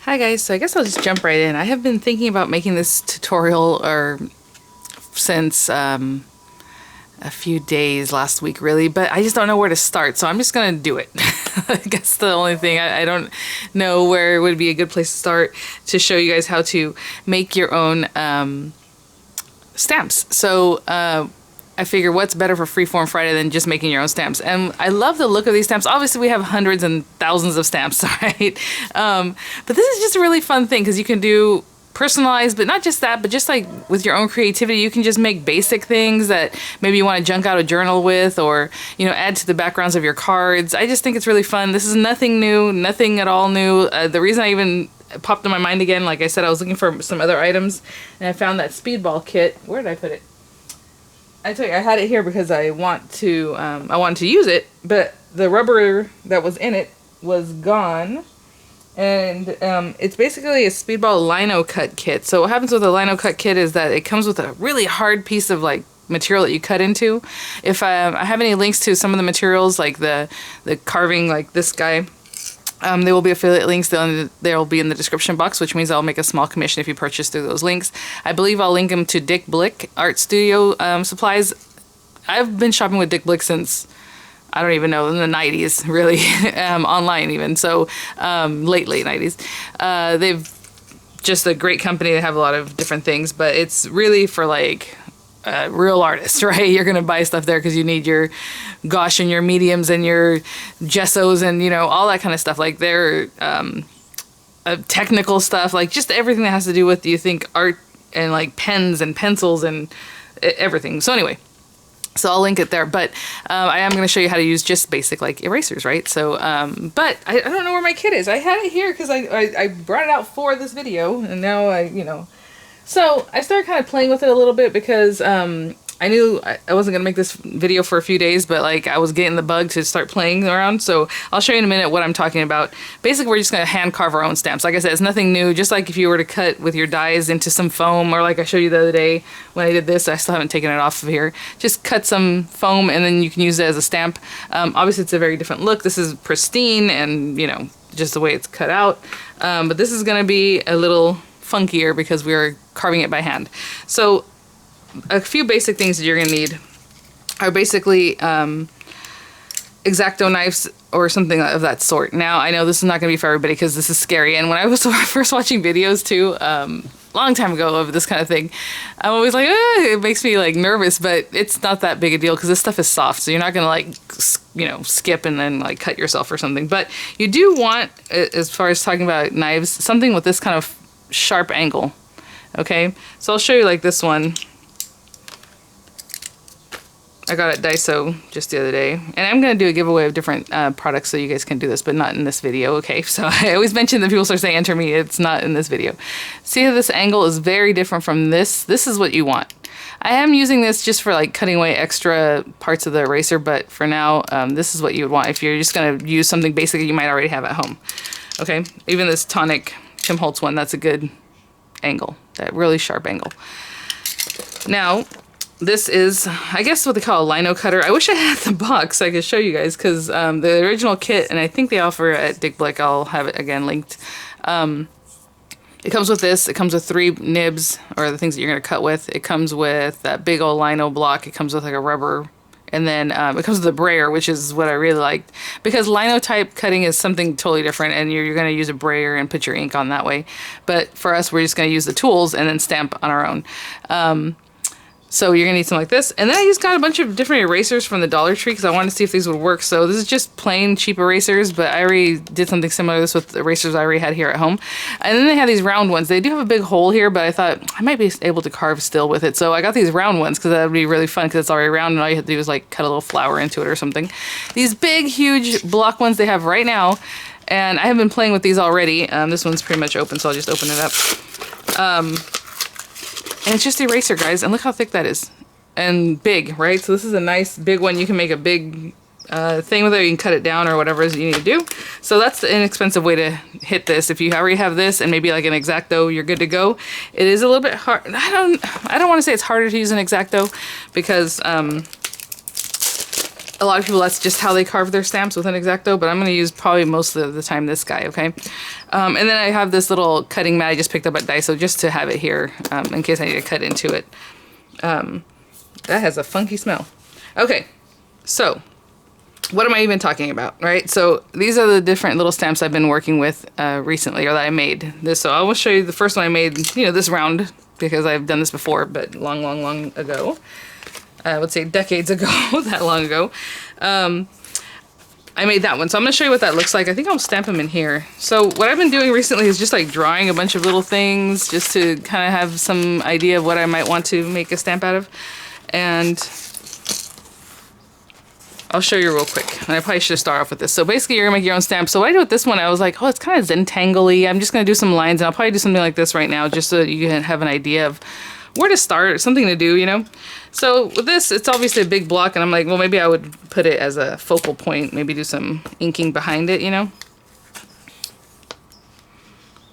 Hi guys, so I guess I'll just jump right in. I have been thinking about making this tutorial since a few days last week really, but I just don't know where to start, so I'm just gonna do it. I guess the only thing, I don't know where would be a good place to start to show you guys how to make your own stamps. So I figure what's better for Freeform Friday than just making your own stamps. And I love the look of these stamps. Obviously we have hundreds and thousands of stamps, right? But this is just a really fun thing because you can do personalized, but not just that, but just like with your own creativity, you can just make basic things that maybe you want to junk out a journal with, or, you know, add to the backgrounds of your cards. I just think it's really fun. This is nothing new, nothing at all new. The reason I even popped in my mind again, like I said, I was looking for some other items and I found that speedball kit. Where did I put it? I tell you, I had it here because I wanted to use it, but the rubber that was in it was gone. And it's basically a speedball lino cut kit. So what happens with a lino cut kit is that it comes with a really hard piece of like material that you cut into. If I have any links to some of the materials, like the carving, like this guy, there will be affiliate links. They'll be in the description box, which means I'll make a small commission if you purchase through those links. I believe I'll link them to Blick Art Studio Supplies. I've been shopping with Blick since, I don't even know, in the 90s, really, online even. So late 90s. They've just a great company. They have a lot of different things, but it's really for like real artists, right? You're gonna buy stuff there because you need your gouache and your mediums and your gessos and, you know, all that kind of stuff. Like they're technical stuff, like just everything that has to do with, you think, art and like pens and pencils and everything. So anyway, so I'll link it there, but I am going to show you how to use just basic like erasers, right? So, but I don't know where my kit is. I had it here because I brought it out for this video, and now you know. So I started kind of playing with it a little bit because I knew I wasn't going to make this video for a few days, but like I was getting the bug to start playing around. So I'll show you in a minute what I'm talking about. Basically, we're just going to hand carve our own stamps. Like I said, it's nothing new. Just like if you were to cut with your dies into some foam, or like I showed you the other day when I did this, I still haven't taken it off of here. Just cut some foam and then you can use it as a stamp. Obviously, it's a very different look. This is pristine and, you know, just the way it's cut out. But this is going to be a little funkier because we are carving it by hand. So a few basic things that you're gonna need are basically X-Acto knives or something of that sort. Now I know this is not gonna be for everybody because this is scary, and when I was first watching videos too, long time ago, of this kind of thing, I'm always like, it makes me like nervous, but it's not that big a deal because this stuff is soft, so you're not gonna like, you know, skip and then like cut yourself or something. But you do want, as far as talking about knives, something with this kind of sharp angle. Okay, so I'll show you like this one. I got it at Daiso just the other day, and I'm going to do a giveaway of different products so you guys can do this, but not in this video, okay? So I always mention that people start saying enter me, it's not in this video. See how this angle is very different from this? This is what you want. I am using this just for like cutting away extra parts of the eraser, but for now, this is what you would want if you're just going to use something basic that you might already have at home. Okay, even this Tonic Tim Holtz one, that's a good angle, that really sharp angle. Now, this is, I guess, what they call a lino cutter. I wish I had the box so I could show you guys, because the original kit, and I think they offer it at Blick, I'll have it again linked. It comes with this. It comes with 3 nibs, or the things that you're going to cut with. It comes with that big old lino block. It comes with like a rubber, and then it comes with a brayer, which is what I really liked, because lino type cutting is something totally different, and you're going to use a brayer and put your ink on that way. But for us, we're just going to use the tools and then stamp on our own. So you're gonna need something like this. And then I just got a bunch of different erasers from the Dollar Tree because I wanted to see if these would work. So this is just plain cheap erasers, but I already did something similar to this with the erasers I already had here at home. And then they have these round ones. They do have a big hole here, but I thought I might be able to carve still with it. So I got these round ones because that would be really fun because it's already round and all you have to do is like cut a little flower into it or something. These big, huge block ones they have right now. And I have been playing with these already. This one's pretty much open, so I'll just open it up. And it's just eraser, guys, and look how thick that is. And big, right? So this is a nice big one. You can make a big thing with it, you can cut it down or whatever you need to do. So that's the inexpensive way to hit this. If you already have this and maybe like an X-Acto, you're good to go. It is a little bit hard. I don't want to say it's harder to use an X-Acto because a lot of people, that's just how they carve their stamps with an X-Acto, but I'm going to use probably most of the time this guy, okay? And then I have this little cutting mat I just picked up at Daiso just to have it here in case I need to cut into it. That has a funky smell. Okay, so what am I even talking about, right? So these are the different little stamps I've been working with recently, or that I made. So I will show you the first one I made, you know, this round, because I've done this before, but long, long, long ago. I would say decades ago, that long ago. I made that one. So I'm going to show you what that looks like. I think I'll stamp them in here. So what I've been doing recently is just like drawing a bunch of little things just to kind of have some idea of what I might want to make a stamp out of. And I'll show you real quick. And I probably should start off with this. So basically you're going to make your own stamp. So what I did with this one, I was like, oh, it's kind of Zentangle-y. I'm just going to do some lines, and I'll probably do something like this right now just so you can have an idea of where to start, something to do, you know? So with this, it's obviously a big block, and I'm like, well, maybe I would put it as a focal point, maybe do some inking behind it, you know?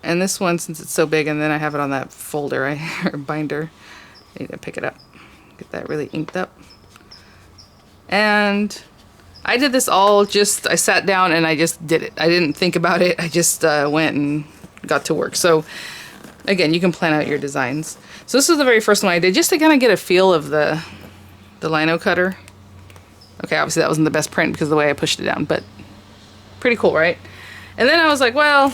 And this one, since it's so big, and then I have it on that folder, or binder, I need to pick it up, get that really inked up. And I did this all just, I sat down and I just did it. I didn't think about it, I just went and got to work. So again, you can plan out your designs. So this is the very first one I did, just to kind of get a feel of the lino cutter. Okay, obviously that wasn't the best print because of the way I pushed it down, but pretty cool, right? And then I was like, well,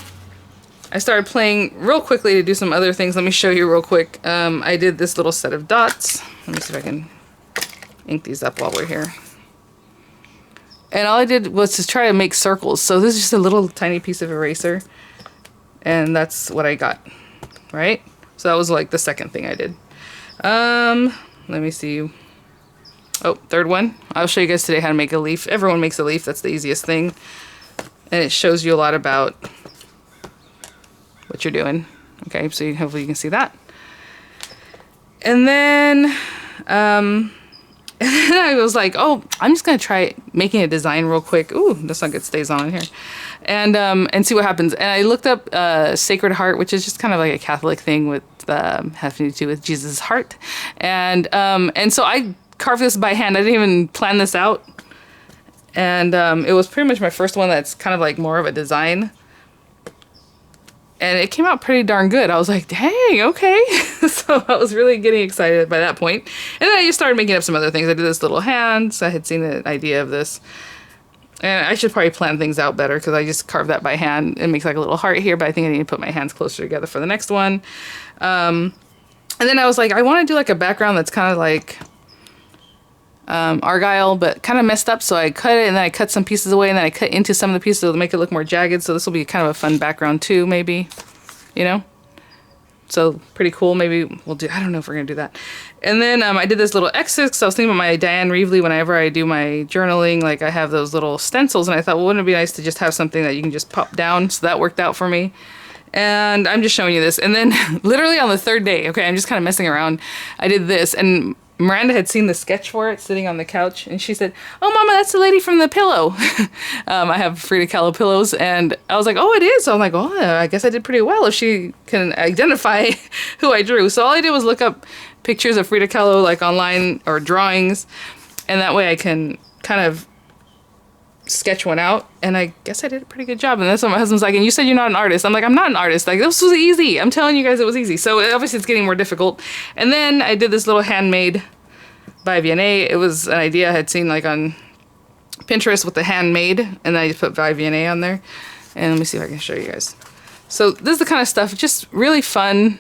I started playing real quickly to do some other things. Let me show you real quick. I did this little set of dots. Let me see if I can ink these up while we're here. And all I did was to try to make circles. So this is just a little tiny piece of eraser, and that's what I got, right? So that was like the second thing I did. Let me see. Oh, third one. I'll show you guys today how to make a leaf. Everyone makes a leaf. That's the easiest thing. And it shows you a lot about what you're doing. Okay, so hopefully you can see that. And then I was like, oh, I'm just gonna try making a design real quick. Ooh, that's not good, stays on in here. And see what happens. And I looked up Sacred Heart, which is just kind of like a Catholic thing with having to do with Jesus' heart. And so I carved this by hand. I didn't even plan this out. And it was pretty much my first one that's kind of like more of a design. And it came out pretty darn good. I was like, dang, okay. So I was really getting excited by that point. And then I just started making up some other things. I did this little hand. So I had seen the idea of this. And I should probably plan things out better because I just carved that by hand. It makes like a little heart here, but I think I need to put my hands closer together for the next one. And then I was like, I want to do like a background that's kind of like Argyle, but kind of messed up. So I cut it, and then I cut some pieces away, and then I cut into some of the pieces to make it look more jagged. So this will be kind of a fun background too, maybe, you know? So pretty cool. Maybe we'll do, I don't know if we're going to do that. And then I did this little X's. So I was thinking about my Diane Reevely whenever I do my journaling, like I have those little stencils, and I thought, well, wouldn't it be nice to just have something that you can just pop down? So that worked out for me. And I'm just showing you this. And then literally on the third day, okay, I'm just kind of messing around. I did this, and Miranda had seen the sketch for it sitting on the couch, and she said, oh, Mama, that's the lady from the pillow. I have Frida Kahlo pillows, and I was like, oh, it is? So I'm like, oh, I guess I did pretty well if she can identify who I drew. So all I did was look up pictures of Frida Kahlo, like online, or drawings, and that way I can kind of sketch one out, and I guess I did a pretty good job. And that's what my husband's like, and you said you're not an artist. I'm like, I'm not an artist. Like, this was easy. I'm telling you guys it was easy. So obviously it's getting more difficult. And then I did this little handmade by Vianney. It was an idea I had seen like on Pinterest with the handmade, and then I just put by Vianney on there. And let me see if I can show you guys. So this is the kind of stuff, just really fun,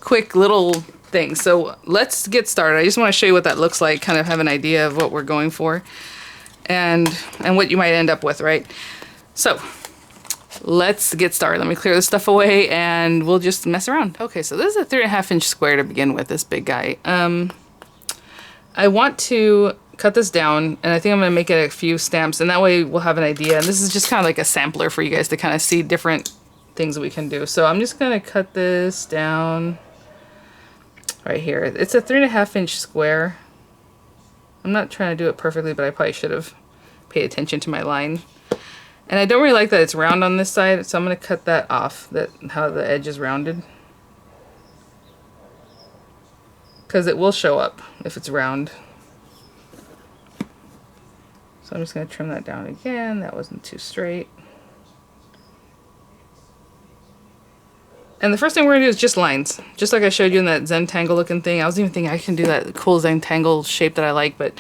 quick little things. So let's get started. I just want to show you what that looks like, kind of have an idea of what we're going for. And what you might end up with, right? So let's get started. Let me clear this stuff away, and we'll just mess around. Okay, so this is a 3.5-inch square to begin with, this big guy. I want to cut this down, and I think I'm gonna make it a few stamps, and that way we'll have an idea. And this is just kind of like a sampler for you guys to kind of see different things that we can do. So I'm just gonna cut this down right here. It's a 3.5-inch square. I'm not trying to do it perfectly, but I probably should have paid attention to my line. And I don't really like that it's round on this side, so I'm going to cut that off, how the edge is rounded. Because it will show up if it's round. So I'm just going to trim that down again. That wasn't too straight. And the first thing we're going to do is just lines. Just like I showed you in that Zentangle looking thing. I was even thinking I can do that cool Zentangle shape that I like, but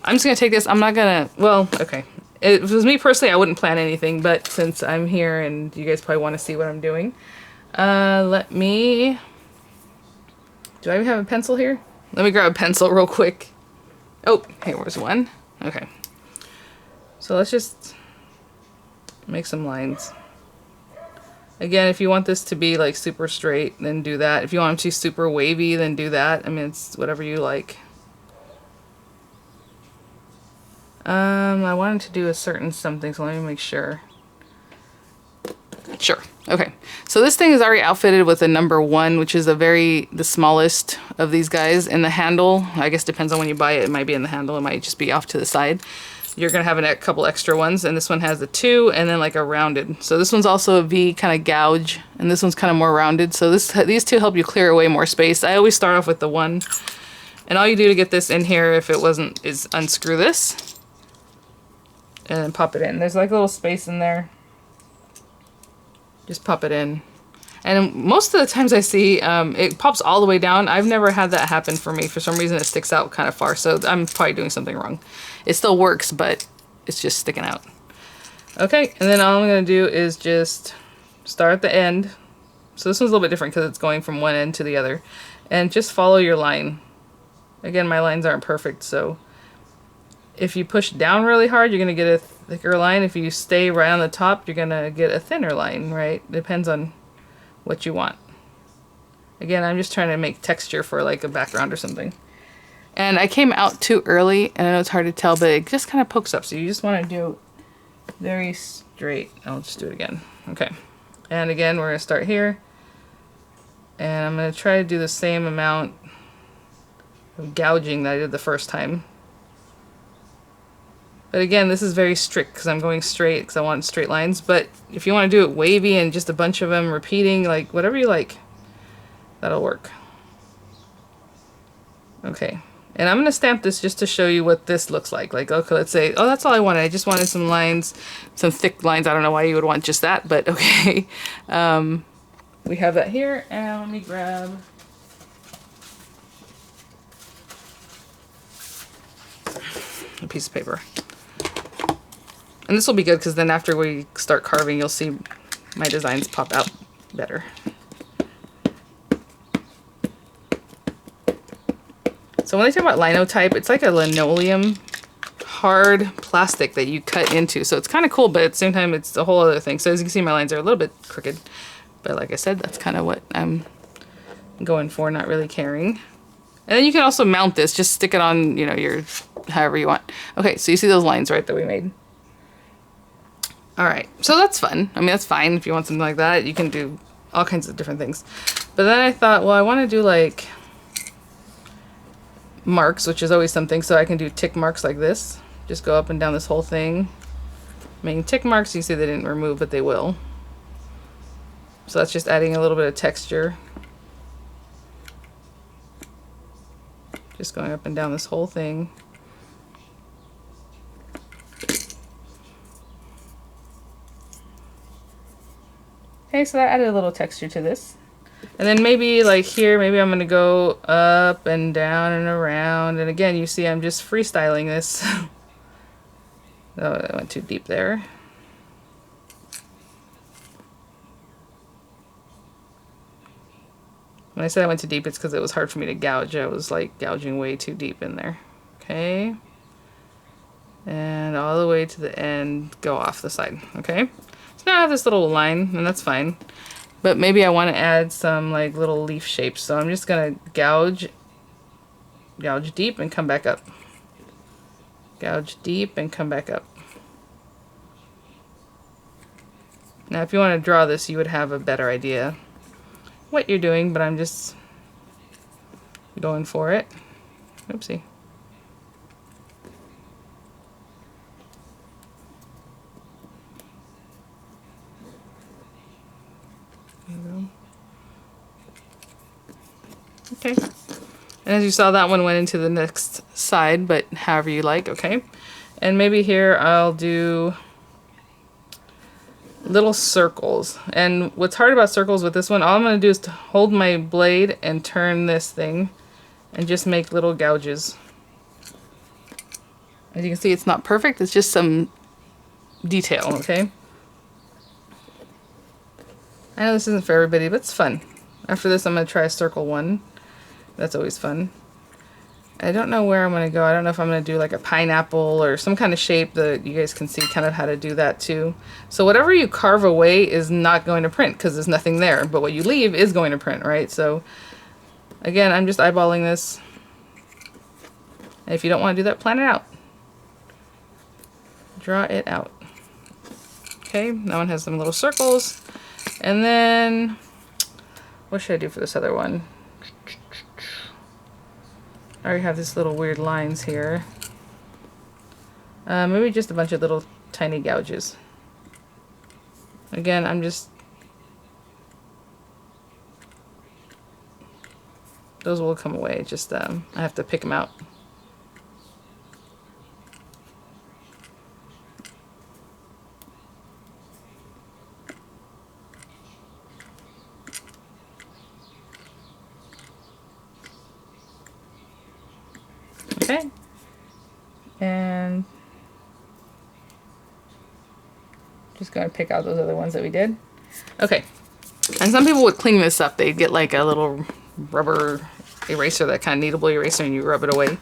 I'm just going to take this. I'm not going to, well, okay. If it was me personally, I wouldn't plan anything, but since I'm here and you guys probably want to see what I'm doing, let me, do I even have a pencil here? Let me grab a pencil real quick. Oh, hey, where's one? Okay. So let's just make some lines. Again, if you want this to be like super straight, then do that. If you want them to be super wavy, then do that. I mean, it's whatever you like. I wanted to do a certain something, so let me make sure. Sure. Okay. So this thing is already outfitted with a number 1, which is the smallest of these guys. And the handle, I guess depends on when you buy it. It might be in the handle. It might just be off to the side. You're going to have a couple extra ones, and this one has a 2 and then like a rounded. So this one's also a V kind of gouge, and this one's kind of more rounded. So these two help you clear away more space. I always start off with the 1. And all you do to get this in here, if it wasn't, is unscrew this and then pop it in. There's like a little space in there. Just pop it in. And most of the times I see it pops all the way down. I've never had that happen for me. For some reason it sticks out kind of far, so I'm probably doing something wrong. It still works, but it's just sticking out. Okay, and then all I'm going to do is just start at the end. So this one's a little bit different because it's going from one end to the other. And just follow your line. Again, my lines aren't perfect, so if you push down really hard, you're going to get a thicker line. If you stay right on the top, you're going to get a thinner line, right? Depends on what you want. Again, I'm just trying to make texture for like a background or something. And I came out too early, and I know it's hard to tell, but it just kind of pokes up. So you just want to do very straight. I'll just do it again. Okay. And again, we're going to start here. And I'm going to try to do the same amount of gouging that I did the first time. But again, this is very strict because I'm going straight because I want straight lines. But if you want to do it wavy and just a bunch of them repeating, like whatever you like, that'll work. Okay. And I'm going to stamp this just to show you what this looks like. Like, okay, let's say, oh, that's all I wanted. I just wanted some lines, some thick lines. I don't know why you would want just that, but okay. We have that here. And let me grab a piece of paper. And this will be good because then after we start carving, you'll see my designs pop out better. So when they talk about linotype, it's like a linoleum hard plastic that you cut into. So it's kind of cool, but at the same time, it's a whole other thing. So as you can see, my lines are a little bit crooked. But like I said, that's kind of what I'm going for, not really caring. And then you can also mount this. Just stick it on, you know, your however you want. Okay, so you see those lines, right, that we made? All right, so that's fun. I mean, that's fine if you want something like that. You can do all kinds of different things. But then I thought, well, I want to do like marks, which is always something. So I can do tick marks like this. Just go up and down this whole thing. Making tick marks, you see they didn't remove, but they will. So that's just adding a little bit of texture. Just going up and down this whole thing. Okay, so that added a little texture to this. And then maybe like here, maybe I'm gonna go up and down and around. And again, you see I'm just freestyling this. Oh, I went too deep there. When I said I went too deep, it's because it was hard for me to gouge. I was like gouging way too deep in there. Okay. And all the way to the end, go off the side. Okay. So now I have this little line, and that's fine. But maybe I want to add some like little leaf shapes. So I'm just going to gouge deep and come back up. Gouge deep and come back up. Now if you want to draw this, you would have a better idea what you're doing, but I'm just going for it. Oopsie. There you go. Okay. And as you saw, that one went into the next side, but however you like, okay? And maybe here I'll do little circles. And what's hard about circles with this one, all I'm going to do is to hold my blade and turn this thing and just make little gouges. As you can see, it's not perfect, it's just some detail, okay? I know this isn't for everybody, but it's fun. After this, I'm going to try a circle one. That's always fun. I don't know where I'm going to go. I don't know if I'm going to do like a pineapple or some kind of shape that you guys can see kind of how to do that too. So whatever you carve away is not going to print because there's nothing there, but what you leave is going to print, right? So again, I'm just eyeballing this. And if you don't want to do that, plan it out. Draw it out. Okay, that one has some little circles. And then, what should I do for this other one? I already have these little weird lines here. Maybe just a bunch of little tiny gouges. Again, I'm just... Those will come away, just I have to pick them out. Okay, and just going to pick out those other ones that we did. Okay, and some people would clean this up. They'd get like a little rubber eraser, that kind of kneadable eraser, and you rub it away.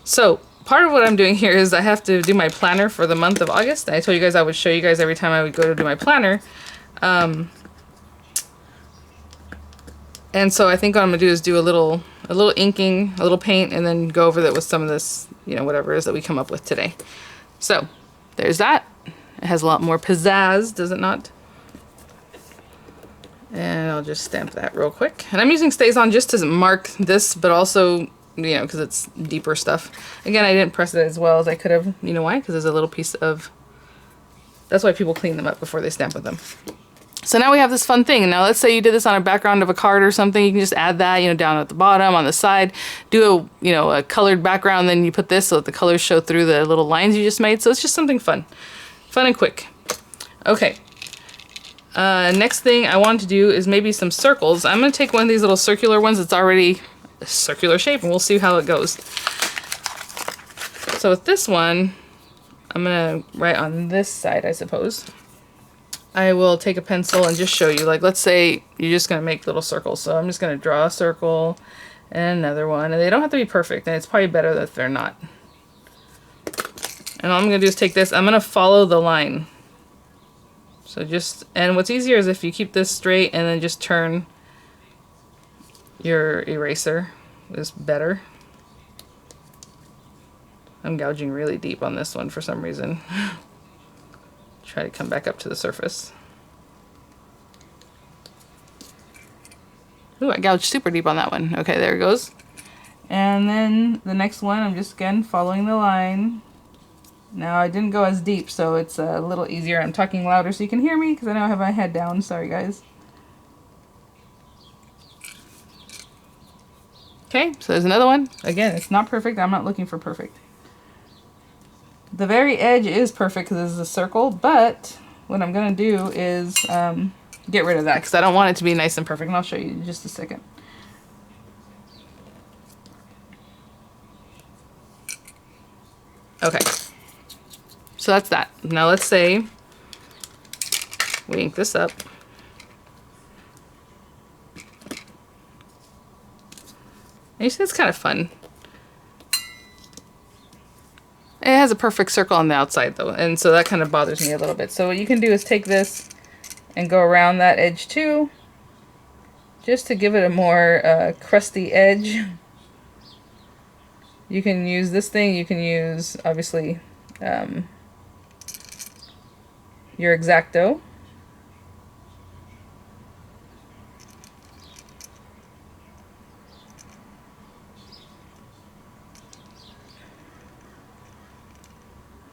So part of what I'm doing here is I have to do my planner for the month of August. I told you guys I would show you guys every time I would go to do my planner. And so I think what I'm gonna do is do a little inking, a little paint, and then go over that with some of this, you know, whatever it is that we come up with today. So there's that. It has a lot more pizzazz, does it not? And I'll just stamp that real quick. And I'm using StazOn just to mark this, but also, you know, because it's deeper stuff. Again, I didn't press it as well as I could have. You know why? Because there's a little piece of... That's why people clean them up before they stamp with them. So now we have this fun thing. Now let's say you did this on a background of a card or something. You can just add that, you know, down at the bottom, on the side. Do a, you know, a colored background, then you put this so that the colors show through the little lines you just made. So it's just something fun. Fun and quick. Okay. Next thing I want to do is maybe some circles. I'm going to take one of these little circular ones that's already a circular shape, and we'll see how it goes. So with this one, I'm going to write on this side, I suppose. I will take a pencil and just show you, like, let's say you're just going to make little circles. So I'm just going to draw a circle and another one, and they don't have to be perfect, and it's probably better if they're not. And all I'm going to do is take this, I'm going to follow the line. So just, and what's easier is if you keep this straight and then just turn your eraser is better. I'm gouging really deep on this one for some reason. Try to come back up to the surface. Ooh, I gouged super deep on that one. Okay, there it goes. And then the next one, I'm just again following the line. Now I didn't go as deep, so it's a little easier. I'm talking louder so you can hear me because I know I have my head down. Sorry, guys. Okay, so there's another one. Again, it's not perfect. I'm not looking for perfect. The very edge is perfect because this is a circle, but what I'm going to do is get rid of that because I don't want it to be nice and perfect, and I'll show you in just a second. Okay, so that's that. Now let's say we ink this up. And you see, it's kind of fun. It has a perfect circle on the outside though, and so that kind of bothers me a little bit. So what you can do is take this and go around that edge too, just to give it a more crusty edge. You can use this thing, you can use obviously your X-Acto.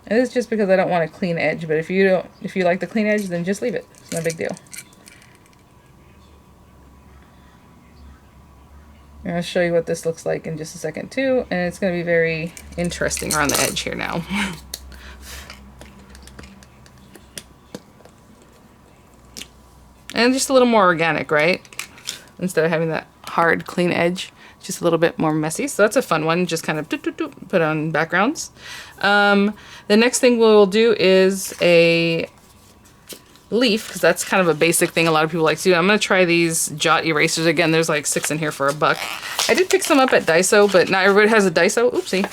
And this is just because I don't want a clean edge, but if you like the clean edge, then just leave it. It's no big deal. I'm going to show you what this looks like in just a second too, and it's going to be very interesting around the edge here now. And just a little more organic, right? Instead of having that hard, clean edge. Just a little bit more messy. So that's a fun one. Just kind of put on backgrounds. The next thing we'll do is a leaf, because that's kind of a basic thing a lot of people like to do. I'm going to try these jot erasers. Again, there's like 6 in here for $1. I did pick some up at Daiso, but not everybody has a Daiso. Oopsie.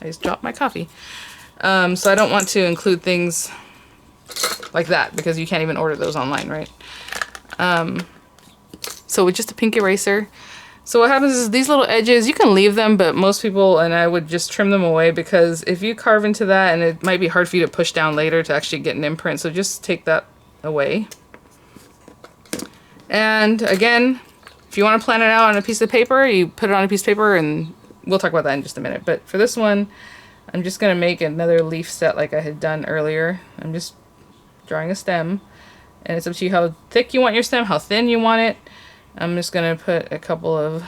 I just dropped my coffee. So I don't want to include things like that because you can't even order those online, right? So with just a pink eraser. So what happens is these little edges, you can leave them, but most people, and I would just trim them away, because if you carve into that, and it might be hard for you to push down later to actually get an imprint, so just take that away. And again, if you want to plan it out on a piece of paper, you put it on a piece of paper, and we'll talk about that in just a minute. But for this one, I'm just going to make another leaf set like I had done earlier. I'm just drawing a stem, and it's up to you how thick you want your stem, how thin you want it. I'm just going to put a couple of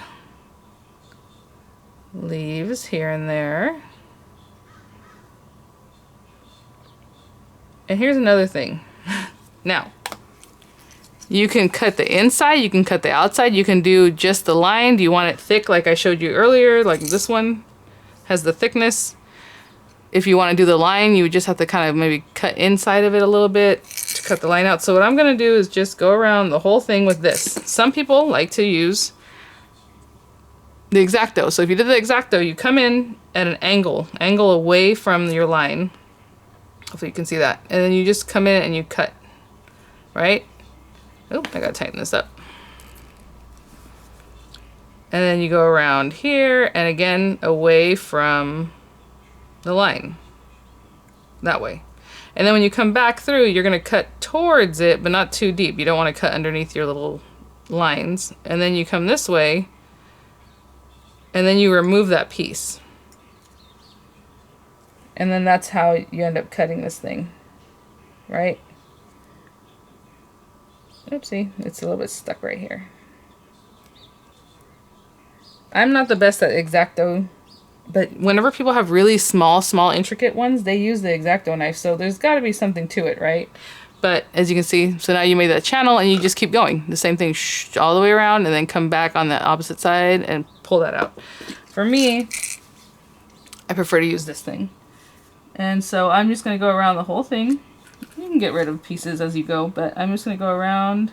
leaves here and there. And here's another thing. Now, you can cut the inside, you can cut the outside, you can do just the line. Do you want it thick like I showed you earlier, like this one has the thickness? If you want to do the line, you would just have to kind of maybe cut inside of it a little bit to cut the line out. So what I'm going to do is just go around the whole thing with this. Some people like to use the X-Acto. So if you did the X-Acto, you come in at an angle away from your line. Hopefully you can see that. And then you just come in and you cut, right? Oh, I gotta tighten this up. And then you go around here and again away from the line, that way. And then when you come back through, you're going to cut towards it, but not too deep. You don't want to cut underneath your little lines. And then you come this way, and then you remove that piece. And then that's how you end up cutting this thing, right? Oopsie, it's a little bit stuck right here. I'm not the best at X-Acto, but whenever people have really small intricate ones, they use the X-Acto knife, so there's got to be something to it, right? But as you can see, so now you made that channel and you just keep going. The same thing all the way around and then come back on the opposite side and pull that out. For me, I prefer to use this thing. And so I'm just going to go around the whole thing. You can get rid of pieces as you go, but I'm just going to go around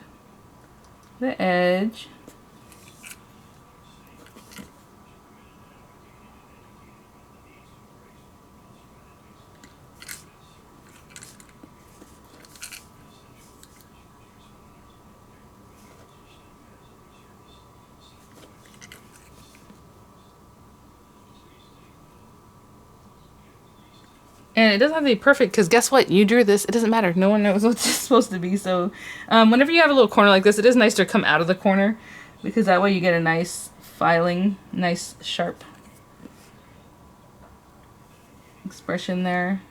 the edge. And it doesn't have to be perfect, because guess what? You drew this. It doesn't matter. No one knows what it's supposed to be. So whenever you have a little corner like this, it is nice to come out of the corner, because that way you get a nice filing, nice sharp expression there.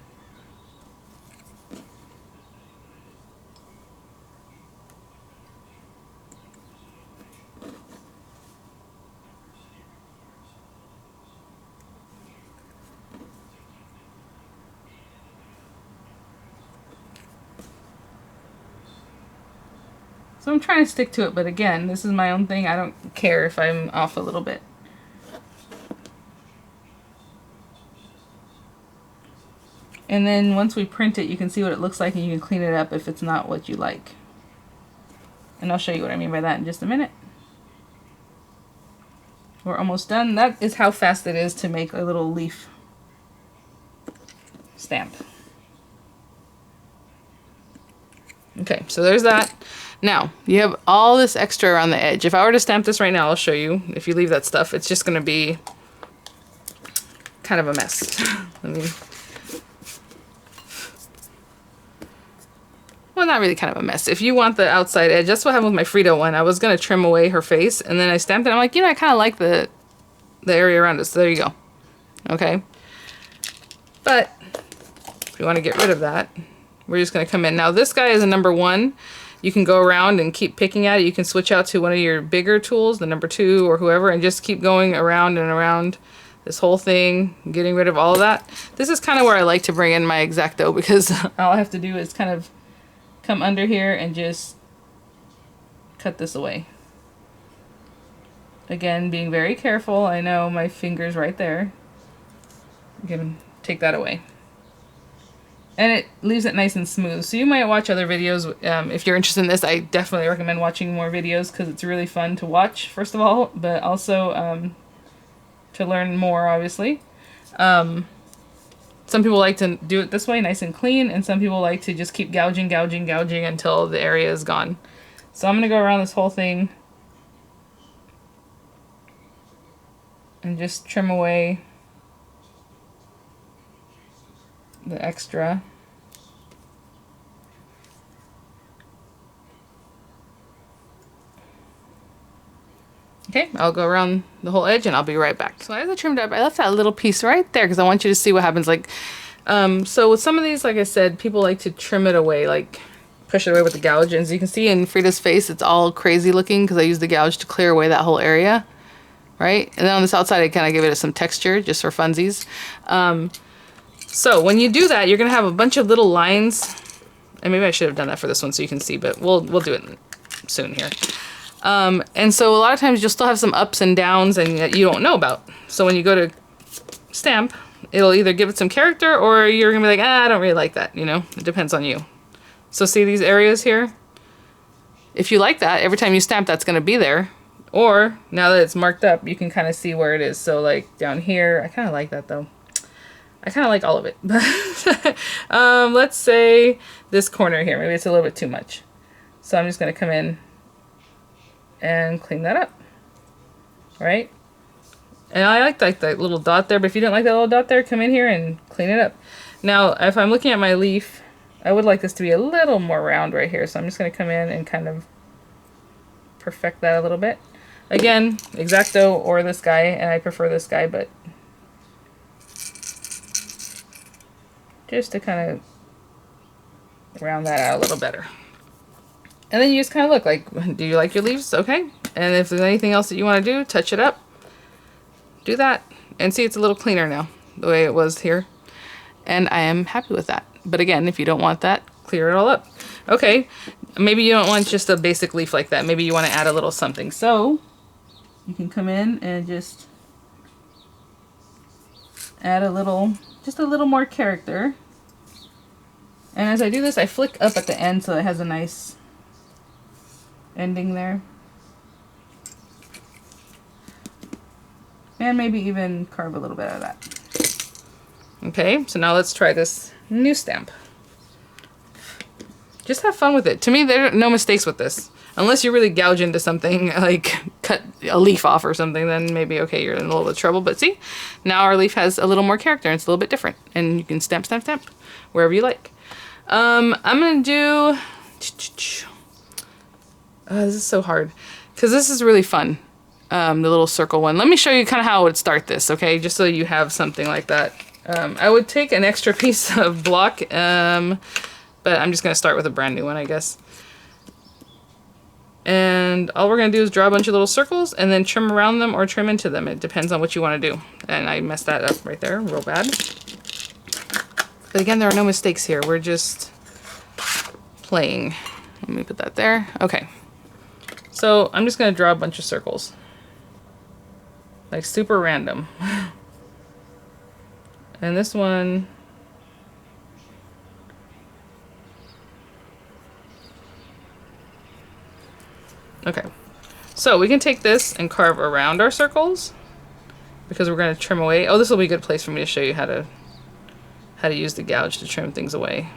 So I'm trying to stick to it, but again, this is my own thing. I don't care if I'm off a little bit. And then once we print it, you can see what it looks like and you can clean it up if it's not what you like. And I'll show you what I mean by that in just a minute. We're almost done. That is how fast it is to make a little leaf stamp. Okay, so there's that. Now, you have all this extra around the edge. If I were to stamp this right now, I'll show you. If you leave that stuff, it's just going to be kind of a mess. Well, not really kind of a mess. If you want the outside edge, that's what happened with my Frida one. I was going to trim away her face, and then I stamped it. I'm like, you know, I kind of like the area around it, so there you go. Okay? But if you want to get rid of that, we're just going to come in. Now, this guy is a number 1. You can go around and keep picking at it. You can switch out to one of your bigger tools, the number 2 or whoever, and just keep going around and around this whole thing, getting rid of all of that. This is kind of where I like to bring in my X-Acto, because all I have to do is kind of come under here and just cut this away. Again, being very careful. I know my finger's right there. You can take that away. And it leaves it nice and smooth. So you might watch other videos. If you're interested in this, I definitely recommend watching more videos because it's really fun to watch, first of all, but also to learn more, obviously. Some people like to do it this way, nice and clean, and some people like to just keep gouging until the area is gone. So I'm going to go around this whole thing and just trim away the extra. Okay, I'll go around the whole edge and I'll be right back. So as I trimmed up, I left that little piece right there because I want you to see what happens. Like, so with some of these, like I said, people like to trim it away, like push it away with the gouge. And as you can see in Frida's face, it's all crazy looking because I used the gouge to clear away that whole area. Right? And then on this outside, I kind of give it some texture just for funsies. So when you do that, you're going to have a bunch of little lines. And maybe I should have done that for this one so you can see, but we'll do it soon here. And so a lot of times you'll still have some ups and downs and that you don't know about. So when you go to stamp, it'll either give it some character or you're going to be like, I don't really like that, you know? It depends on you. So see these areas here? If you like that, every time you stamp, that's going to be there. Or, now that it's marked up, you can kind of see where it is. So, like, down here, I kind of like that, though. I kind of like all of it. Let's say this corner here. Maybe it's a little bit too much. So I'm just going to come in and clean that up. Right? And I like that little dot there, but if you don't like that little dot there, come in here and clean it up. Now, if I'm looking at my leaf, I would like this to be a little more round right here. So I'm just going to come in and kind of perfect that a little bit. Again, X-Acto or this guy, and I prefer this guy, but just to kind of round that out a little better. And then you just kind of look like, do you like your leaves? Okay. And if there's anything else that you want to do, touch it up. Do that. And see, it's a little cleaner now, the way it was here. And I am happy with that. But again, if you don't want that, clear it all up. Okay. Maybe you don't want just a basic leaf like that. Maybe you want to add a little something. So you can come in and just add just a little more character. And as I do this, I flick up at the end so it has a nice ending there. And maybe even carve a little bit of that. Okay, so now let's try this new stamp. Just have fun with it. To me, there are no mistakes with this. Unless you really gouge into something, like cut a leaf off or something, then maybe, okay, you're in a little bit of trouble. But see, now our leaf has a little more character and it's a little bit different. And you can stamp, stamp, stamp wherever you like. I'm going to do... this is so hard because this is really fun. The little circle one. Let me show you kind of how I would start this, okay? Just so you have something like that. I would take an extra piece of block, but I'm just going to start with a brand new one, I guess. And all we're going to do is draw a bunch of little circles and then trim around them or trim into them. It depends on what you want to do. And I messed that up right there real bad. But again, there are no mistakes here. We're just playing. Let me put that there. Okay. So I'm just going to draw a bunch of circles. Like super random. And this one... Okay, so we can take this and carve around our circles because we're going to trim away. Oh, this will be a good place for me to show you how to use the gouge to trim things away.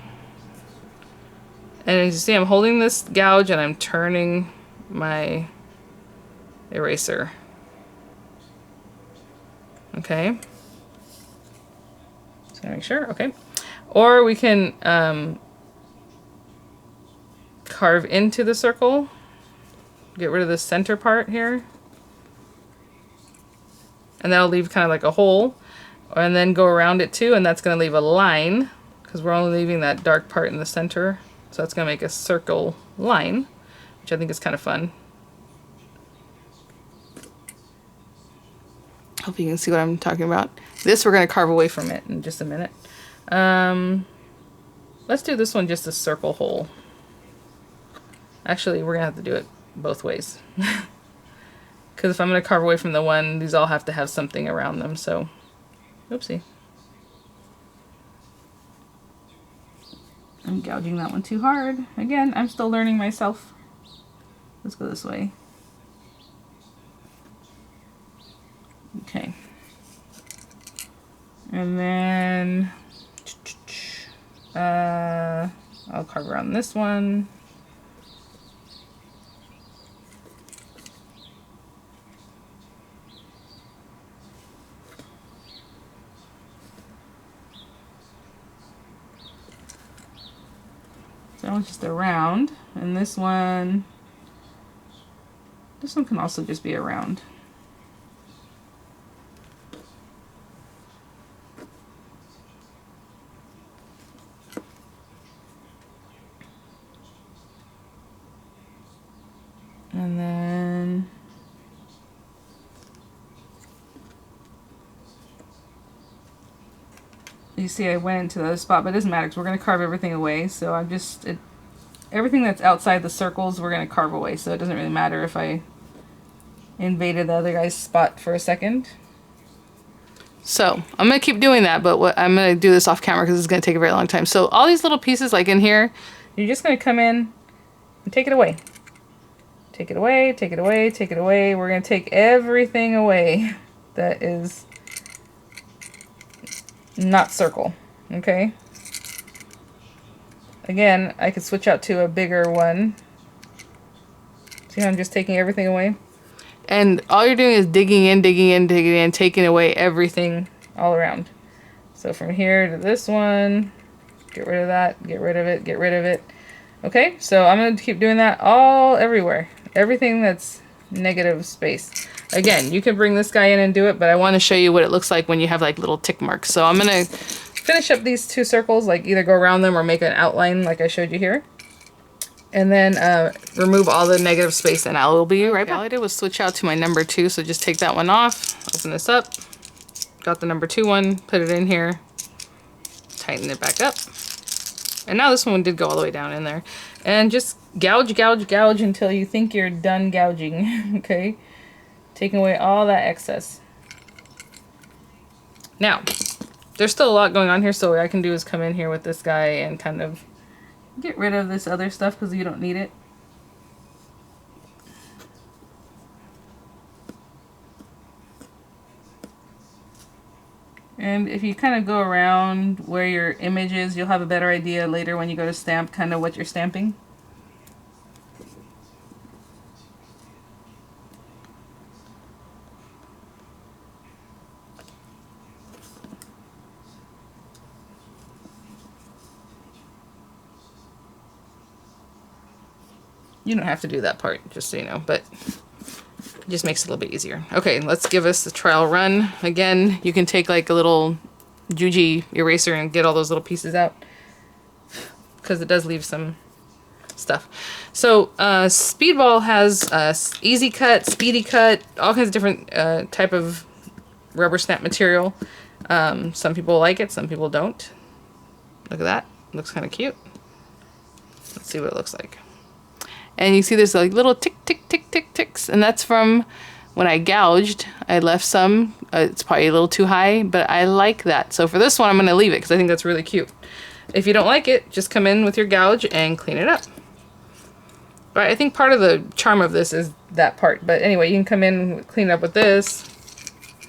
And as you see, I'm holding this gouge and I'm turning my eraser. Okay. Just gonna make sure. Okay. Or we can carve into the circle. Get rid of the center part here. And that'll leave kind of like a hole. And then go around it too, and that's going to leave a line because we're only leaving that dark part in the center. So that's going to make a circle line, which I think is kind of fun. Hope you can see what I'm talking about. This we're going to carve away from it in just a minute. Let's do this one just a circle hole. Actually, we're going to have to do it both ways. Because if I'm going to carve away from the one, these all have to have something around them. So, oopsie. I'm gouging that one too hard. Again, I'm still learning myself. Let's go this way. Okay. And then I'll carve around this one. So that one's just a round, and this one can also just be a round. And then you see I went into the other spot, but it doesn't matter because we're going to carve everything away. So I'm just, everything that's outside the circles we're going to carve away. So it doesn't really matter if I invaded the other guy's spot for a second. So I'm going to keep doing that, but I'm going to do this off camera because it's going to take a very long time. So all these little pieces like in here, you're just going to come in and take it away. Take it away, take it away, take it away. We're going to take everything away that is not circle, okay? Again, I could switch out to a bigger one. See how I'm just taking everything away? And all you're doing is digging in, digging in, digging in, taking away everything all around. So from here to this one, get rid of that, get rid of it, get rid of it. Okay, so I'm going to keep doing that all everywhere. Everything that's negative space. Again, you can bring this guy in and do it, but I want to show you what it looks like when you have like little tick marks. So I'm going to finish up these two circles, like either go around them or make an outline like I showed you here. And then remove all the negative space, and I will be right back. All I did was switch out to my number 2, so just take that one off, open this up, got the number 2 one, put it in here, tighten it back up. And now this one did go all the way down in there. And just gouge, gouge, gouge until you think you're done gouging, okay? Taking away all that excess. Now, there's still a lot going on here, so what I can do is come in here with this guy and kind of get rid of this other stuff because you don't need it. And if you kind of go around where your image is, you'll have a better idea later when you go to stamp kind of what you're stamping. You don't have to do that part, just so you know, but it just makes it a little bit easier. Okay, let's give us the trial run. Again, you can take like a little Juji eraser and get all those little pieces out because it does leave some stuff. So Speedball has easy cut, speedy cut, all kinds of different type of rubber stamp material. Some people like it, some people don't. Look at that, looks kind of cute. Let's see what it looks like. And you see there's like little tick, tick, tick, tick, ticks. And that's from when I gouged. I left some. It's probably a little too high, but I like that. So for this one, I'm going to leave it because I think that's really cute. If you don't like it, just come in with your gouge and clean it up. But I think part of the charm of this is that part. But anyway, you can come in, clean it up with this,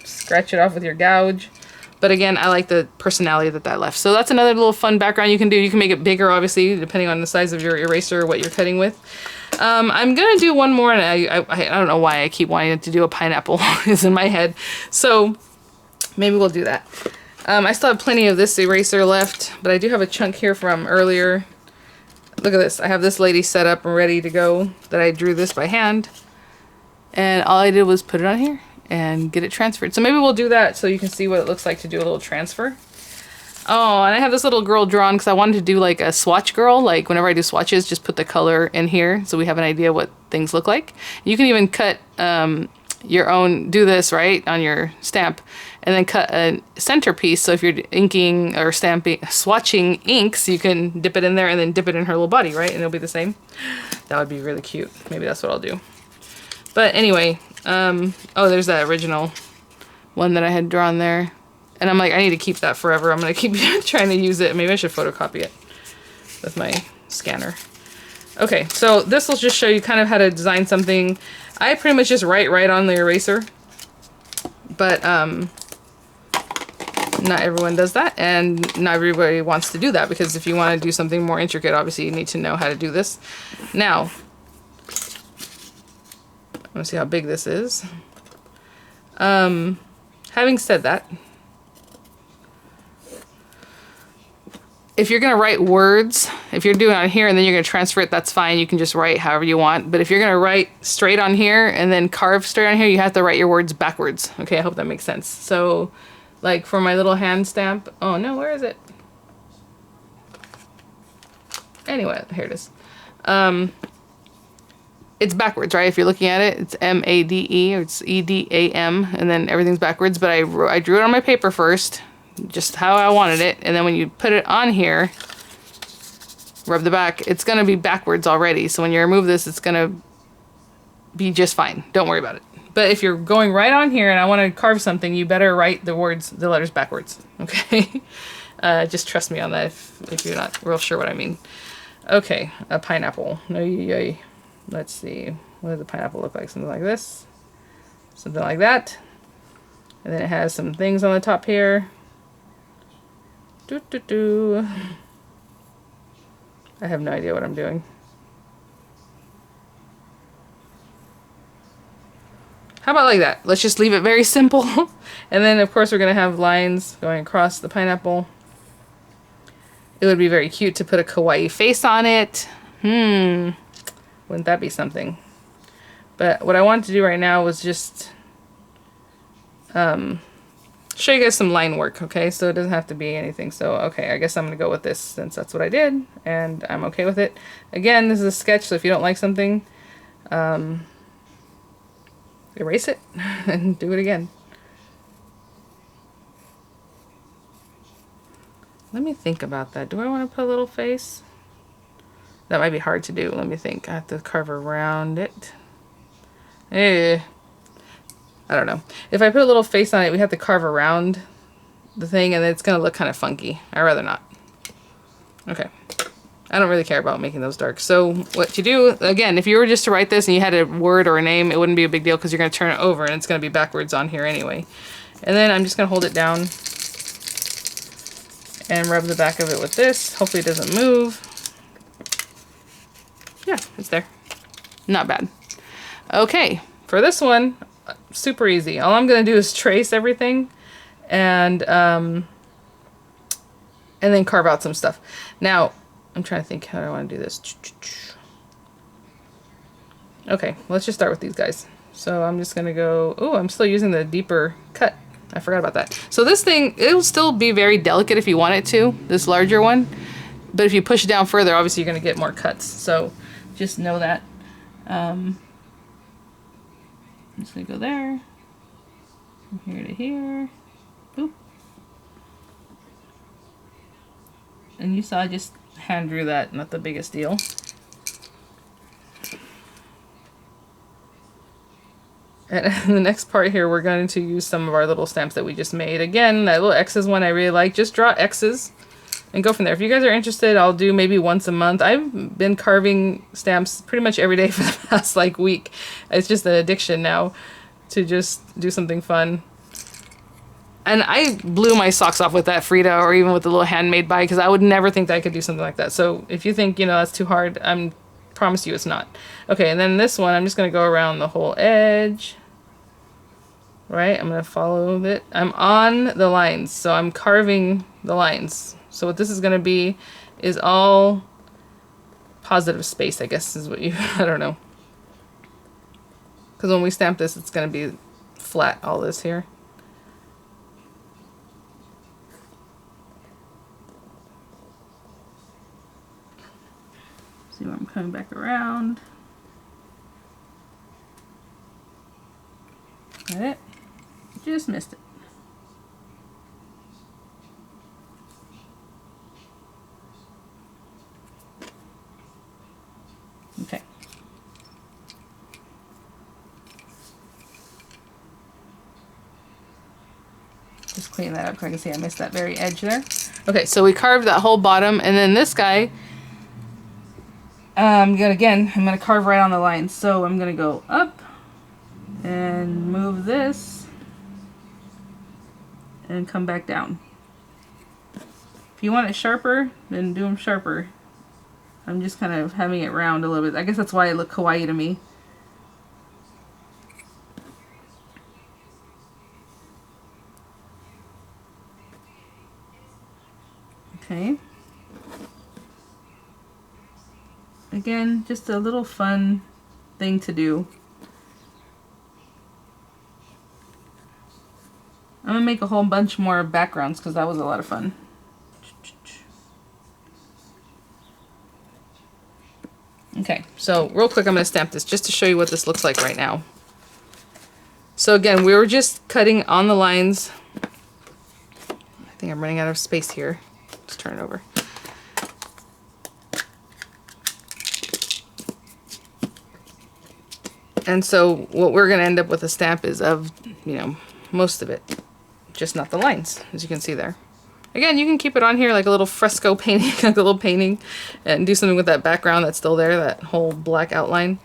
scratch it off with your gouge. But again, I like the personality that left. So that's another little fun background you can do. You can make it bigger, obviously, depending on the size of your eraser or what you're cutting with. I'm going to do one more, and I don't know why I keep wanting to do a pineapple. It's in my head. So maybe we'll do that. I still have plenty of this eraser left, but I do have a chunk here from earlier. Look at this. I have this lady set up and ready to go that I drew this by hand. And all I did was put it on here and get it transferred. So maybe we'll do that so you can see what it looks like to do a little transfer. Oh, and I have this little girl drawn because I wanted to do like a swatch girl. Like whenever I do swatches, just put the color in here so we have an idea what things look like. You can even cut your own, do this, right, on your stamp, and then cut a centerpiece. So if you're inking or stamping, swatching inks, you can dip it in there and then dip it in her little body, right? And it'll be the same. That would be really cute. Maybe that's what I'll do. But anyway, oh, there's that original one that I had drawn there. And I'm like, I need to keep that forever. I'm going to keep trying to use it. Maybe I should photocopy it with my scanner. Okay, so this will just show you kind of how to design something. I pretty much just write right on the eraser. But not everyone does that, and not everybody wants to do that, because if you want to do something more intricate, obviously you need to know how to do this. Now, let's see how big this is. Having said that, if you're going to write words, if you're doing it on here and then you're going to transfer it, that's fine. You can just write however you want. But if you're going to write straight on here and then carve straight on here, you have to write your words backwards. Okay, I hope that makes sense. So, like for my little hand stamp, oh no, where is it? Anyway, here it is. It's backwards, right? If you're looking at it, it's M-A-D-E, or it's E-D-A-M, and then everything's backwards. But I drew it on my paper first, just how I wanted it, and then when you put it on here, rub the back, it's going to be backwards already. So when you remove this, it's going to be just fine. Don't worry about it. But if you're going right on here and I want to carve something, you better write the words, the letters backwards. Okay? Just trust me on that if you're not real sure what I mean. Okay, a pineapple. Let's see. What does the pineapple look like? Something like this. Something like that. And then it has some things on the top here. I have no idea what I'm doing. How about like that? Let's just leave it very simple. And then of course we're going to have lines going across the pineapple. It would be very cute to put a kawaii face on it. Wouldn't that be something? But what I wanted to do right now was just show you guys some line work, okay? So it doesn't have to be anything. So, okay, I guess I'm going to go with this since that's what I did, and I'm okay with it. Again, this is a sketch, so if you don't like something, erase it and do it again. Let me think about that. Do I want to put a little face? That might be hard to do. Let me think. I have to carve around it. I don't know. If I put a little face on it, we have to carve around the thing, and it's going to look kind of funky. I'd rather not. Okay. I don't really care about making those dark. So what you do, again, if you were just to write this and you had a word or a name, it wouldn't be a big deal because you're going to turn it over and it's going to be backwards on here anyway. And then I'm just going to hold it down and rub the back of it with this. Hopefully it doesn't move. Yeah, it's there. Not bad. Okay, for this one, super easy. All I'm going to do is trace everything and then carve out some stuff. Now, I'm trying to think how I want to do this. Okay, let's just start with these guys. So I'm just going to go, oh, I'm still using the deeper cut. I forgot about that. So this thing, it'll still be very delicate if you want it to, this larger one. But if you push it down further, obviously you're going to get more cuts. So just know that. I'm just going to go there, from here to here. Boop. And you saw I just hand drew that, not the biggest deal. And the next part here, we're going to use some of our little stamps that we just made. Again, that little X's one I really like. Just draw X's and go from there. If you guys are interested, I'll do maybe once a month. I've been carving stamps pretty much every day for the past like week. It's just an addiction now to just do something fun. And I blew my socks off with that Frida, or even with the little handmade bag, because I would never think that I could do something like that. So if you think, you know, that's too hard, I promise you it's not. Okay, and then this one, I'm just going to go around the whole edge. Right, I'm going to follow it. I'm on the lines, so I'm carving the lines. So what this is going to be is all positive space, I guess is what you, I don't know. Because when we stamp this, it's going to be flat, all this here. See where I'm coming back around. Got it? Just missed it. Okay. Just clean that up because I can see I missed that very edge there. Okay, so we carved that whole bottom, and then this guy, I'm gonna carve right on the line. So I'm gonna go up and move this and come back down. If you want it sharper, then do them sharper. I'm just kind of having it round a little bit. I guess that's why it looked kawaii to me. Okay. Again, just a little fun thing to do. I'm gonna make a whole bunch more backgrounds because that was a lot of fun. Okay, so real quick I'm gonna stamp this just to show you what this looks like right now. So again, we were just cutting on the lines. I think I'm running out of space here. Let's turn it over. And so what we're gonna end up with a stamp is of, you know, most of it, just not the lines, as you can see there. Again, you can keep it on here like a little fresco painting, like a little painting, and do something with that background that's still there, that whole black outline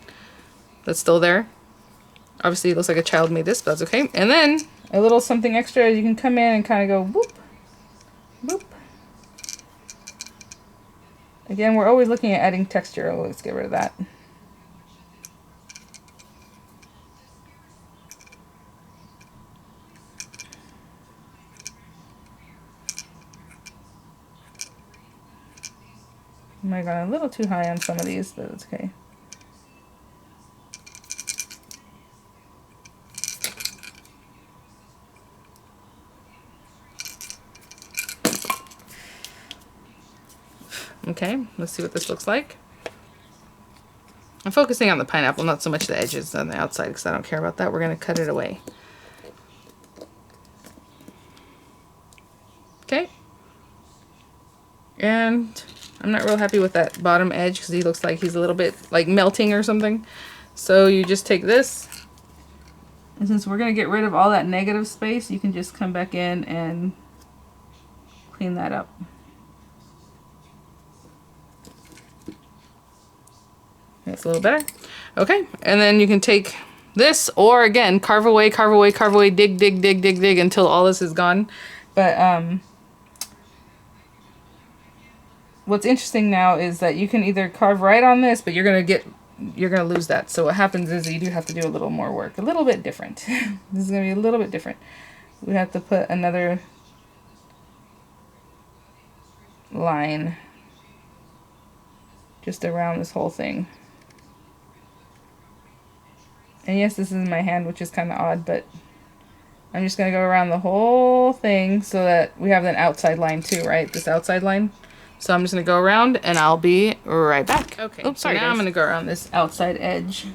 that's still there. Obviously, it looks like a child made this, but that's okay. And then a little something extra, you can come in and kind of go whoop, whoop. Again, we're always looking at adding texture. Oh, let's get rid of that. I might have gone a little too high on some of these, but it's okay. Okay, let's see what this looks like. I'm focusing on the pineapple, not so much the edges on the outside because I don't care about that. We're going to cut it away. Okay. And I'm not real happy with that bottom edge because he looks like he's a little bit like melting or something. So you just take this, and since we're going to get rid of all that negative space, you can just come back in and clean that up. That's a little better. Okay, and then you can take this, or again, carve away, carve away, carve away, dig, dig, dig, dig, dig until all this is gone. But what's interesting now is that you can either carve right on this, but you're gonna lose that. So what happens is you do have to do a little more work, a little bit different. This is gonna be a little bit different. We have to put another line just around this whole thing. And yes, this is my hand, which is kind of odd, but I'm just going to go around the whole thing so that we have an outside line too, right? This outside line. So I'm just going to go around and I'll be right back. Okay, oops, sorry, so now I'm going to go around this outside edge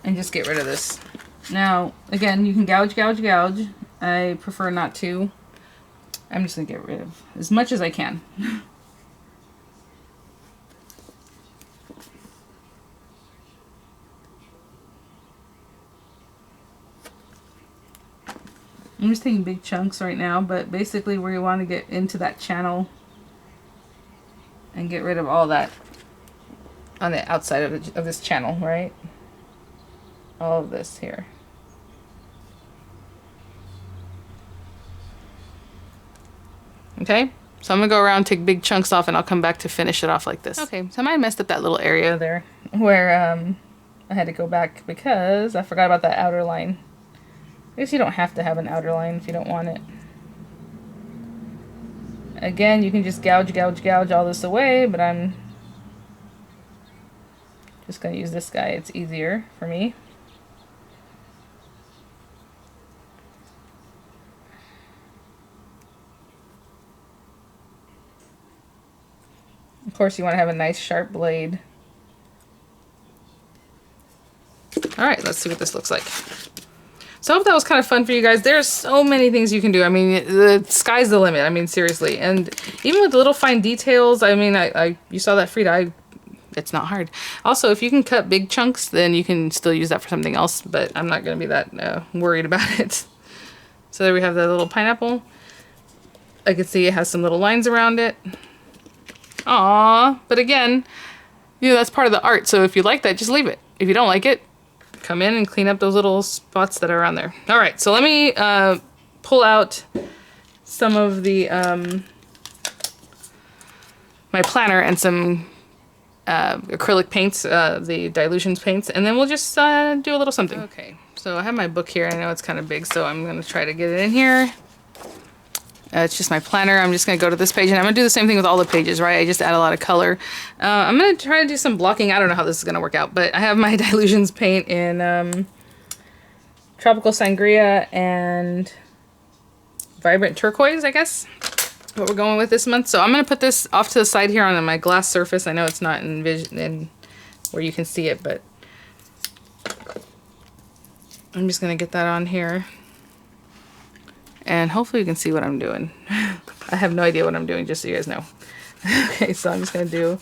and just get rid of this. Now, again, you can gouge, gouge, gouge. I prefer not to. I'm just going to get rid of as much as I can. I'm just taking big chunks right now, but basically we want to get into that channel and get rid of all that on the outside of this channel, right? All of this here. Okay, so I'm gonna go around, take big chunks off, and I'll come back to finish it off like this. Okay, so I might have messed up that little area there where I had to go back because I forgot about that outer line. I guess you don't have to have an outer line if you don't want it. Again, you can just gouge, gouge, gouge all this away, but I'm just going to use this guy. It's easier for me. Of course, you want to have a nice sharp blade. All right, let's see what this looks like. So I hope that was kind of fun for you guys. There's so many things you can do. I mean, the sky's the limit. I mean, seriously. And even with the little fine details, I mean, you saw that Frida. It's not hard. Also, if you can cut big chunks, then you can still use that for something else. But I'm not going to be that worried about it. So there we have the little pineapple. I can see it has some little lines around it. Aww. But again, you know, that's part of the art. So if you like that, just leave it. If you don't like it, come in and clean up those little spots that are around there. All right, so let me pull out some of the my planner and some acrylic paints, the dilutions paints, and then we'll just do a little something. Okay, so I have my book here. I know it's kind of big, so I'm going to try to get it in here. It's just my planner. I'm just going to go to this page, and I'm going to do the same thing with all the pages, right? I just add a lot of color. I'm going to try to do some blocking. I don't know how this is going to work out, but I have my dilutions paint in Tropical Sangria and Vibrant Turquoise, I guess, what we're going with this month. So I'm going to put this off to the side here on my glass surface. I know it's not in where you can see it, but I'm just going to get that on here. And hopefully you can see what I'm doing. I have no idea what I'm doing, just so you guys know. Okay, so I'm just going to do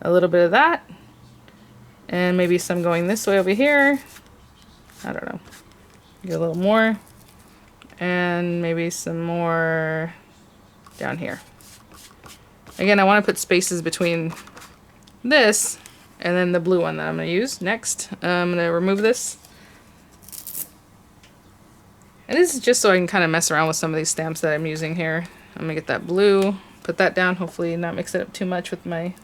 a little bit of that. And maybe some going this way over here. I don't know. Get a little more. And maybe some more down here. Again, I want to put spaces between this and then the blue one that I'm going to use next. I'm going to remove this. And this is just so I can kind of mess around with some of these stamps that I'm using here. I'm going to get that blue, put that down, hopefully not mix it up too much with my...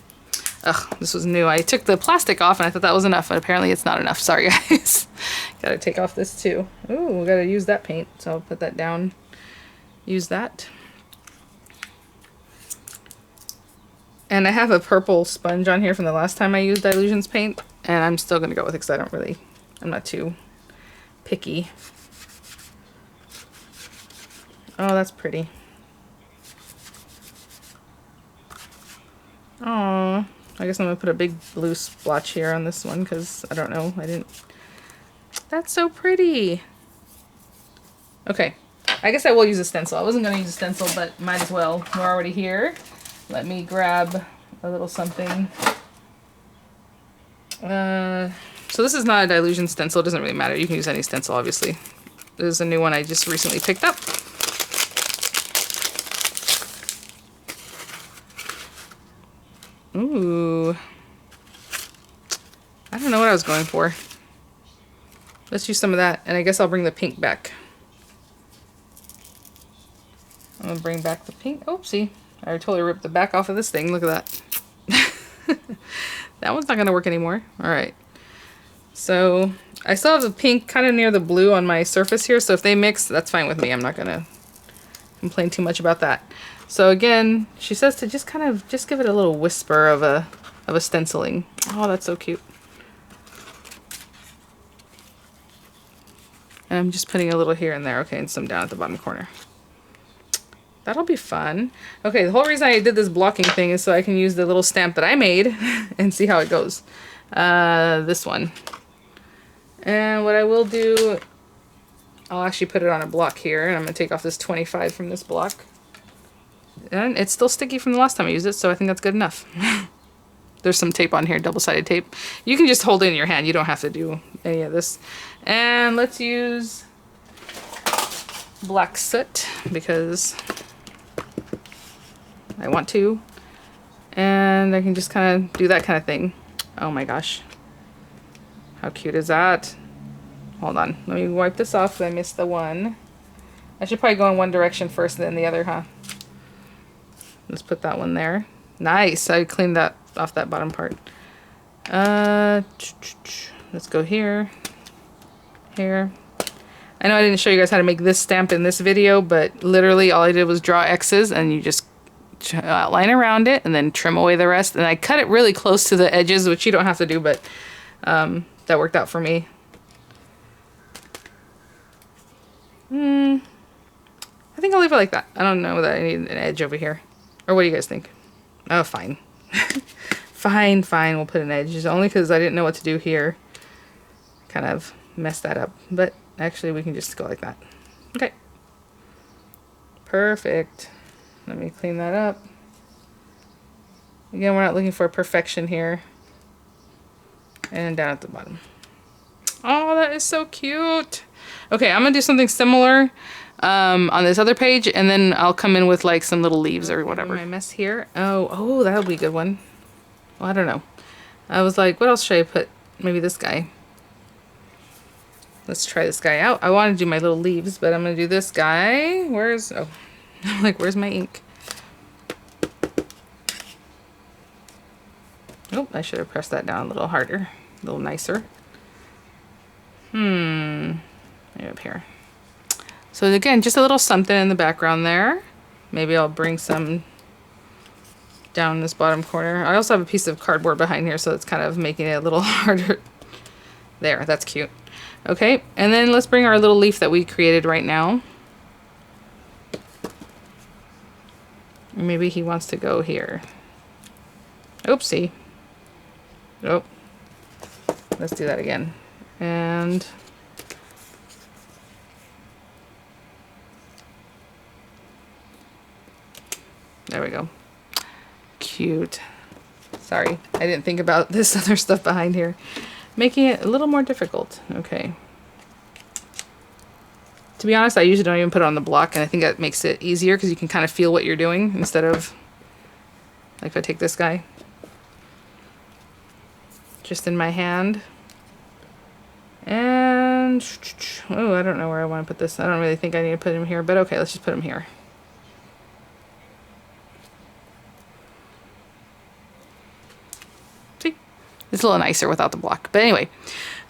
Ugh, this was new. I took the plastic off and I thought that was enough, but apparently it's not enough. Sorry, guys. Gotta take off this too. Ooh, we gotta use that paint. So I'll put that down. Use that. And I have a purple sponge on here from the last time I used Dilutions paint. And I'm still gonna go with it because I'm not too picky. Oh, that's pretty. Oh, I guess I'm gonna put a big blue splotch here on this one because I don't know. That's so pretty. Okay, I guess I will use a stencil. I wasn't gonna use a stencil, but might as well. We're already here. Let me grab a little something. So this is not a Dilution stencil. It doesn't really matter. You can use any stencil, obviously. This is a new one I just recently picked up. Ooh. I don't know what I was going for. Let's use some of that, and I guess I'll bring the pink back. I'm gonna bring back the pink. Oopsie. I totally ripped the back off of this thing. Look at that. That one's not gonna work anymore. Alright. So, I still have the pink kind of near the blue on my surface here, so if they mix, that's fine with me. I'm not gonna complain too much about that. So again, she says to just kind of give it a little whisper of a stenciling. Oh, that's so cute. And I'm just putting a little here and there, okay, and some down at the bottom corner. That'll be fun. Okay, the whole reason I did this blocking thing is so I can use the little stamp that I made and see how it goes. This one. And what I will do, I'll actually put it on a block here, and I'm going to take off this 25 from this block. And it's still sticky from the last time I used it, so I think that's good enough. There's some tape on here, double-sided tape. You can just hold it in your hand. You don't have to do any of this. And let's use black soot because I want to. And I can just kind of do that kind of thing. Oh my gosh. How cute is that? Hold on. Let me wipe this off because I missed the one. I should probably go in one direction first and then the other, huh? Let's put that one there. Nice. I cleaned that off that bottom part. Let's go here. Here. I know I didn't show you guys how to make this stamp in this video, but literally all I did was draw X's and you just outline around it and then trim away the rest. And I cut it really close to the edges, which you don't have to do, but that worked out for me. I think I'll leave it like that. I don't know that I need an edge over here. Or what do you guys think? Oh, fine. Fine. We'll put an edge. It's only because I didn't know what to do here. kind of mess that up. But actually we can just go like that. Okay. Perfect. Let me clean that up. Again, we're not looking for perfection here. And down at the bottom. Oh, that is so cute. Okay, I'm gonna do something similar on this other page, and then I'll come in with like some little leaves or whatever. My mess here. Oh, that'll be a good one. Well, I don't know. I was like, what else should I put? Maybe this guy. Let's try this guy out. I want to do my little leaves, but I'm gonna do this guy. Oh, I'm like, where's my ink? Oh, I should have pressed that down a little harder, a little nicer. Maybe up here. So again, just a little something in the background there. Maybe I'll bring some down this bottom corner. I also have a piece of cardboard behind here, so it's kind of making it a little harder. There, that's cute. Okay, and then let's bring our little leaf that we created right now. Maybe he wants to go here. Oopsie. Oh, let's do that again. And there we go. Cute. Sorry, I didn't think about this other stuff behind here. Making it a little more difficult. Okay. To be honest, I usually don't even put it on the block, and I think that makes it easier because you can kind of feel what you're doing instead of, like if I take this guy just in my hand. And, oh, I don't know where I want to put this. I don't really think I need to put him here, but okay, let's just put him here. See? It's a little nicer without the block. But anyway.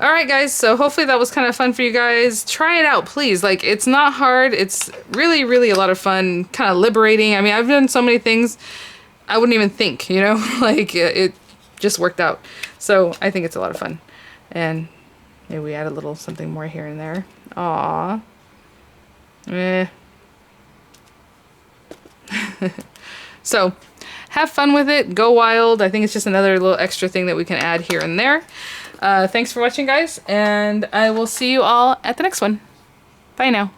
Alright guys, so hopefully that was kind of fun for you guys. Try it out, please. Like, it's not hard. It's really, really a lot of fun. Kind of liberating. I mean, I've done so many things I wouldn't even think, you know? Like, it just worked out. So, I think it's a lot of fun. And maybe we add a little something more here and there. Aww. So, have fun with it. Go wild. I think it's just another little extra thing that we can add here and there. Thanks for watching, guys, and I will see you all at the next one. Bye now.